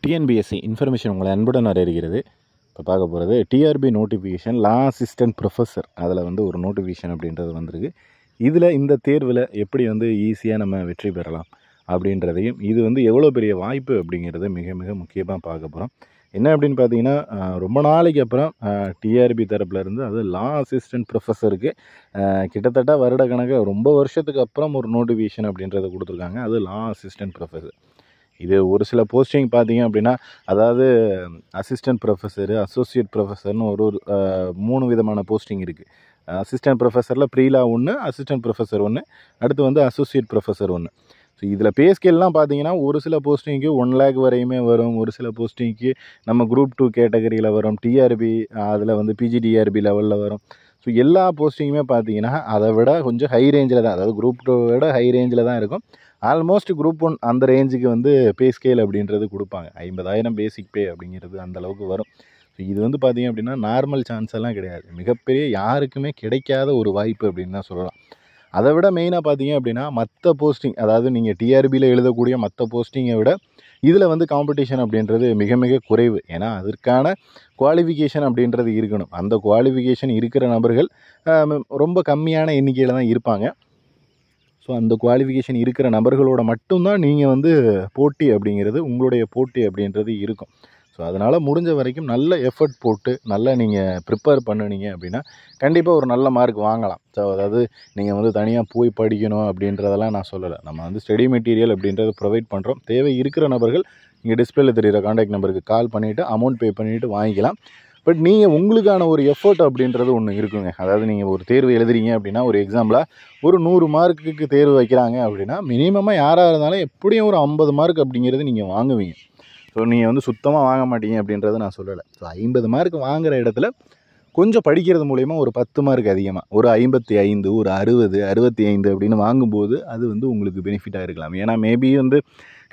TNPSC information உங்களை அன்புடன் வரவேற்கிறது. இப்போ பார்க்க போகிறது டிஆர்பி நோட்டிஃபிகேஷன் லா அசிஸ்டன்ட் ப்ரொஃபஸர். அதில் வந்து ஒரு நோட்டிஃபிகேஷன் அப்படின்றது வந்திருக்கு. இதில் இந்த தேர்வில் எப்படி வந்து ஈஸியாக நம்ம வெற்றி பெறலாம் அப்படின்றதையும், இது வந்து எவ்வளோ பெரிய வாய்ப்பு அப்படிங்கிறத மிக மிக முக்கியமாக பார்க்க போகிறோம். என்ன அப்படின்னு பார்த்தீங்கன்னா, ரொம்ப நாளைக்கு அப்புறம் டிஆர்பி தரப்புலேருந்து, அது லா அசிஸ்டன்ட் ப்ரொஃபஸருக்கு கிட்டத்தட்ட வருடக்கணக்கில் ரொம்ப வருஷத்துக்கு அப்புறம் ஒரு நோட்டிஃபிகேஷன் அப்படின்றத கொடுத்துருக்காங்க. அது லா அசிஸ்டன்ட் ப்ரொஃபஸர். இது ஒரு சில போஸ்டிங் பார்த்தீங்க அப்படின்னா, அதாவது அசிஸ்டன்ட் ப்ரொஃபஸரு, அசோசியேட் ப்ரொஃபஸர்னு ஒரு 3 விதமான போஸ்டிங் இருக்குது. அசிஸ்டன்ட் ப்ரொஃபஸரில் ப்ரீலா ஒன்று, அசிஸ்டன்ட் ப்ரொஃபஸர் ஒன்று, அடுத்து வந்து அசோசியேட் ப்ரொஃபஸர் ஒன்று. ஸோ இதில் பே ஸ்கேல்லாம் பார்த்தீங்கன்னா, ஒரு சில போஸ்டிங்க்கு 1 lakh வரையுமே வரும். ஒரு சில போஸ்டிங்க்கு நம்ம குரூப் 2 கேட்டகரியில் வரும். டிஆர்பி அதில் வந்து பிஜிடிஆர்பி லெவலில் வரும். ஸோ எல்லா போஸ்டிங்குமே பார்த்தீங்கன்னா அதை விட கொஞ்சம் ஹை ரேஞ்சில் தான், அதாவது குரூப் 2 விட ஹை ரேஞ்சில் தான் இருக்கும். ஆல்மோஸ்ட் குரூப் 1 அந்த ரேஞ்சுக்கு வந்து பே ஸ்கேல் அப்படின்றது கொடுப்பாங்க. 50,000 பேசிக் பே அப்படிங்கிறது அந்தளவுக்கு வரும். ஸோ இது வந்து பார்த்திங்க அப்படின்னா நார்மல் சான்ஸ் எல்லாம் கிடையாது. மிகப்பெரிய யாருக்குமே கிடைக்காத ஒரு வாய்ப்பு அப்படின்னு தான் சொல்லலாம். அதை விட மெயினாக பார்த்தீங்க அப்படின்னா, மற்ற போஸ்டிங், அதாவது நீங்கள் டிஆர்பியில் எழுதக்கூடிய மற்ற போஸ்டிங்கை விட இதில் வந்து காம்படிஷன் அப்படின்றது மிக மிக குறைவு. ஏன்னா அதற்கான குவாலிஃபிகேஷன் அப்படின்றது இருக்கணும். அந்த குவாலிஃபிகேஷன் இருக்கிற நபர்கள் ரொம்ப கம்மியான எண்ணிக்கையில் தான் இருப்பாங்க. ஸோ அந்த குவாலிஃபிகேஷன் இருக்கிற நபர்களோட மட்டும்தான் நீங்கள் வந்து போட்டி அப்படிங்கிறது, உங்களுடைய போட்டி அப்படின்றது இருக்கும். ஸோ அதனால் முடிஞ்ச வரைக்கும் நல்ல எஃபர்ட் போட்டு நல்லா நீங்கள் ப்ரிப்பேர் பண்ணினீங்க அப்படின்னா கண்டிப்பாக ஒரு நல்ல மார்க் வாங்கலாம். ஸோ அதாவது நீங்கள் வந்து தனியாக போய் படிக்கணும் அப்படின்றதெல்லாம் நான் சொல்லலை. நம்ம வந்து ஸ்டடி மெட்டீரியல் அப்படின்றத ப்ரொவைட் பண்ணுறோம். தேவை இருக்கிற நபர்கள் இங்கே டிஸ்பிளேல தெரிகிற கான்டாக்ட் நம்பருக்கு கால் பண்ணிவிட்டு அமௌண்ட் பே பண்ணிவிட்டு வாங்கிக்கலாம். பட் நீங்கள் உங்களுக்கான ஒரு எஃபர்ட் அப்படின்றது ஒன்று இருக்குங்க. அதாவது நீங்கள் ஒரு தேர்வு எழுதுறீங்க அப்படின்னா, ஒரு எக்ஸாம்பிளாக ஒரு 100 மார்க்குக்கு தேர்வு வைக்கிறாங்க அப்படின்னா, மினிமமாக யாராக இருந்தாலும் எப்படியும் ஒரு 50 மார்க் அப்படிங்கிறது நீங்கள் வாங்குவீங்க. ஸோ நீங்கள் வந்து சுத்தமாக வாங்க மாட்டீங்க அப்படின்றத நான் சொல்லலை. ஸோ 50 மார்க் வாங்குகிற இடத்துல கொஞ்சம் படிக்கிறது மூலயமா ஒரு 10 மார்க் அதிகமாக, ஒரு 55, ஒரு 60, 65 அப்படின்னு வாங்கும்போது அது வந்து உங்களுக்கு பெனிஃபிட்டாக இருக்கலாம். ஏன்னா மேபி வந்து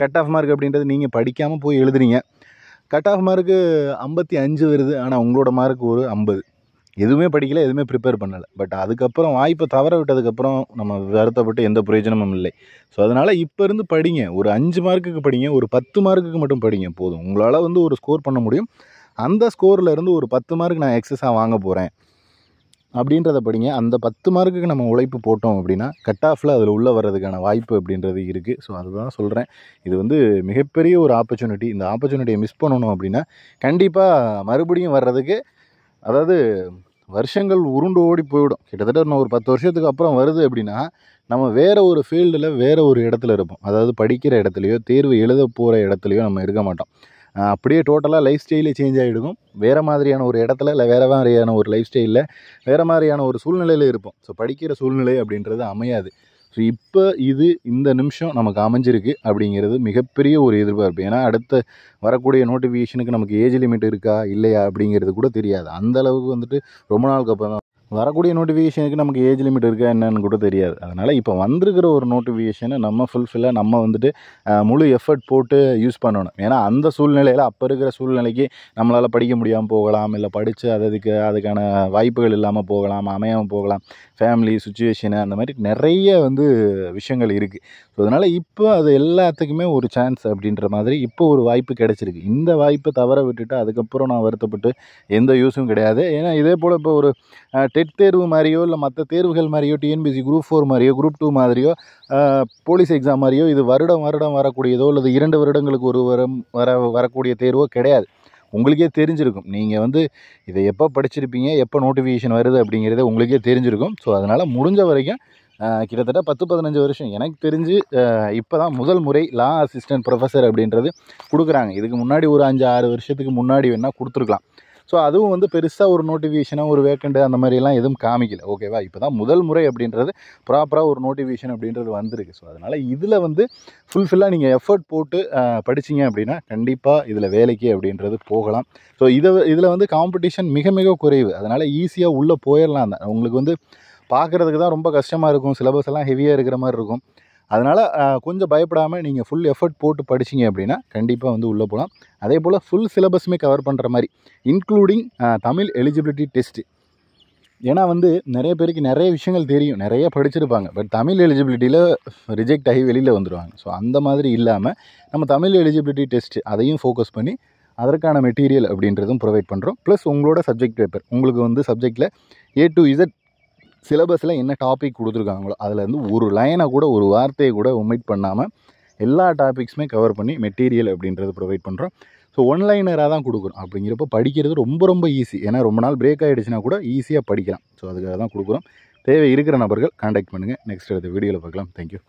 கட் ஆஃப் மார்க் அப்படின்றது நீங்கள் படிக்காமல் போய் எழுதுறீங்க, கட் ஆஃப் மார்க்கு 55 வருது, ஆனால் உங்களோட மார்க் ஒரு 50. எதுவுமே படிக்கலை, எதுவுமே ப்ரிப்பேர் பண்ணலை. பட் அதுக்கப்புறம் வாய்ப்பை தவற விட்டதுக்கப்புறம் நம்ம வருத்தப்பட்டு எந்த பிரயோஜனமும் இல்லை. ஸோ அதனால் இப்போ இருந்து படிங்க. ஒரு 5 மார்க்குக்கு படிங்க, ஒரு 10 மார்க்குக்கு மட்டும் படிங்க போதும். உங்களால் வந்து ஒரு ஸ்கோர் பண்ண முடியும். அந்த ஸ்கோரில் இருந்து ஒரு 10 மார்க் நான் எக்ஸஸாக வாங்க போகிறேன் அப்படின்றத படிங்க. அந்த 10 மார்க்குக்கு நம்ம உழைப்பு போட்டோம் அப்படின்னா கட் ஆஃபில் அதில் உள்ளே வர்றதுக்கான வாய்ப்பு அப்படின்றது இருக்குது. ஸோ அதுதான் சொல்கிறேன். இது வந்து மிகப்பெரிய ஒரு ஆப்பர்ச்சுனிட்டி. இந்த ஆப்பர்ச்சுனிட்டியை மிஸ் பண்ணணும் அப்படின்னா கண்டிப்பாக மறுபடியும் வர்றதுக்கு, அதாவது வருஷங்கள் உருண்டு ஓடி போயிடும். கிட்டத்தட்ட இன்னும் ஒரு 10 வருஷத்துக்கு அப்புறம் வருது அப்படின்னா நம்ம வேறு ஒரு ஃபீல்டில் வேறு ஒரு இடத்துல இருப்போம். அதாவது படிக்கிற இடத்துலையோ தேர்வு எழுத போகிற இடத்துலையோ நம்ம இருக்க மாட்டோம். அப்படியே டோட்டலாக லைஃப் ஸ்டைலே சேஞ்ச் ஆகிடும். வேறு மாதிரியான ஒரு இடத்துல, இல்லை வேறு மாதிரியான ஒரு லைஃப் ஸ்டைலில், வேறு மாதிரியான ஒரு சூழ்நிலையில் இருப்போம். ஸோ படிக்கிற சூழ்நிலை அப்படின்றது அமையாது. ஸோ இப்போ இந்த நிமிஷம் நமக்கு அமைஞ்சிருக்கு அப்படிங்கிறது மிகப்பெரிய ஒரு எதிர்பார்ப்பு. ஏன்னா அடுத்த வரக்கூடிய நோட்டிஃபிகேஷனுக்கு நமக்கு ஏஜ் லிமிட் இருக்கா இல்லையா அப்படிங்கிறது கூட தெரியாது. அந்தளவுக்கு வந்துட்டு ரொம்ப நாளுக்கு அப்புறம் தான் வரக்கூடிய நோட்டிஃபிகேஷனுக்கு நமக்கு ஏஜ் லிமிட் இருக்கா என்னன்னு கூட தெரியாது. அதனால் இப்போ வந்திருக்கிற ஒரு நோட்டிஃபிகேஷனை நம்ம ஃபுல்ஃபில்லாக நம்ம வந்துட்டு முழு எஃபர்ட் போட்டு யூஸ் பண்ணணும். ஏன்னா அந்த சூழ்நிலையில், அப்போ இருக்கிற சூழ்நிலைக்கு நம்மளால் படிக்க முடியாமல் போகலாம், இல்லை படித்து அதுக்கான வாய்ப்புகள் இல்லாமல் போகலாம், அமையாமல் போகலாம். ஃபேமிலி சுச்சுவேஷனு அந்த மாதிரி நிறைய வந்து விஷயங்கள் இருக்குது. ஸோ அதனால் இப்போ அது எல்லாத்துக்குமே ஒரு சான்ஸ் அப்படின்ற மாதிரி இப்போ ஒரு வாய்ப்பு கிடச்சிருக்கு. இந்த வாய்ப்பை தவற விட்டுட்டு அதுக்கப்புறம் நான் வருத்தப்பட்டு எந்த யூஸும் கிடையாது. ஏன்னா இதே போல் இப்போ ஒரு டெட் தேர்வு மாதிரியோ, இல்லை மற்ற தேர்வுகள் மாதிரியோ, டிஎன்பிஎஸ்சி குரூப் 4 மாதிரியோ, குரூப் 2 மாதிரியோ, போலீஸ் எக்ஸாம் மாதிரியோ இது வருடம் வரக்கூடியதோ அல்லது 2 வருடங்களுக்கு ஒரு வரக்கூடிய தேர்வோ கிடையாது. உங்களுக்கே தெரிஞ்சிருக்கும். நீங்கள் வந்து இதை எப்போ படிச்சிருப்பீங்க, எப்போ நோட்டிஃபிகேஷன் வருது அப்படிங்கிறத உங்களுக்கே தெரிஞ்சிருக்கும். ஸோ அதனால் முடிஞ்ச வரைக்கும் கிட்டத்தட்ட 10-15 வருஷம் எனக்கு தெரிஞ்சு இப்போ தான் முதல் முறை லா அசிஸ்டன்ட் ப்ரொஃபஸர் அப்படின்றது கொடுக்குறாங்க. இதுக்கு முன்னாடி ஒரு 5-6 வருஷத்துக்கு முன்னாடி வேணால் கொடுத்துருக்கலாம். ஸோ அதுவும் வந்து பெருசாக ஒரு நோட்டிஃபிகேஷனாக ஒரு வேக்கண்ட் அந்த மாதிரிலாம் எதுவும் காமிக்கல. ஓகேவா? இப்போ தான் முதல் முறை அப்படின்றது ப்ராப்பராக ஒரு நோட்டிஃபிகேஷன் அப்படின்றது வந்திருக்கு. ஸோ அதனால் இதில் வந்து ஃபுல்ஃபில்லாக நீங்கள் எஃபர்ட் போட்டு படிச்சிங்க அப்படின்னா கண்டிப்பாக இதில் வேலைக்கு அப்படின்றது போகலாம். ஸோ இதில் வந்து காம்படிஷன் மிக மிக குறைவு. அதனால் ஈஸியாக உள்ளே போயிடலாம் தான். உங்களுக்கு வந்து பார்க்குறதுக்கு தான் ரொம்ப கஷ்டமாக இருக்கும். சிலபஸ் எல்லாம் ஹெவியாக இருக்கிற மாதிரி இருக்கும். அதனால் கொஞ்சம் பயப்படாமல் நீங்கள் ஃபுல் எஃபர்ட் போட்டு படிச்சிங்க அப்படின்னா கண்டிப்பாக வந்து உள்ளே போகலாம். அதே போல் ஃபுல் சிலபஸுமே கவர் பண்ணுற மாதிரி, இன்க்ளூடிங் தமிழ் எலிஜிபிலிட்டி டெஸ்ட்டு. ஏன்னா வந்து நிறைய பேருக்கு நிறைய விஷயங்கள் தெரியும், நிறைய படிச்சிருப்பாங்க. பட் தமிழ் எலிஜிபிலிட்டியில் ரிஜெக்ட் ஆகி வெளியில் வந்துடுவாங்க. ஸோ அந்த மாதிரி இல்லாமல் நம்ம தமிழ் எலிஜிபிலிட்டி டெஸ்ட்டு அதையும் ஃபோக்கஸ் பண்ணி அதற்கான மெட்டீரியல் அப்படின்றதும் ப்ரொவைட் பண்ணுறோம். ப்ளஸ் உங்களோட சப்ஜெக்ட் பேப்பர் உங்களுக்கு வந்து சப்ஜெக்டில் A to Z சிலபஸில் என்ன டாபிக் கொடுத்துருக்காங்களோ அதில் வந்து ஒரு லைனை கூட ஒரு வார்த்தையை கூட ஒமிட் பண்ணாமல் எல்லா டாபிக்ஸுமே கவர் பண்ணி மெட்டீரியல் அப்படின்றது ப்ரொவைட் பண்ணுறோம். ஸோ ஒன்லைனராக தான் கொடுக்குறோம். அப்படிங்கிறப்ப படிக்கிறது ரொம்ப ரொம்ப ஈஸி. ஏன்னா ரொம்ப நாள் பிரேக் ஆகிடுச்சுன்னா கூட ஈஸியாக படிக்கலாம். ஸோ அதுக்காக தான் கொடுக்குறோம். தேவை இருக்கிற நபர்கள் கான்டாக்ட் பண்ணுங்கள். நெக்ஸ்ட் அடுத்த வீடியோவில் பார்க்கலாம். தேங்க்யூ.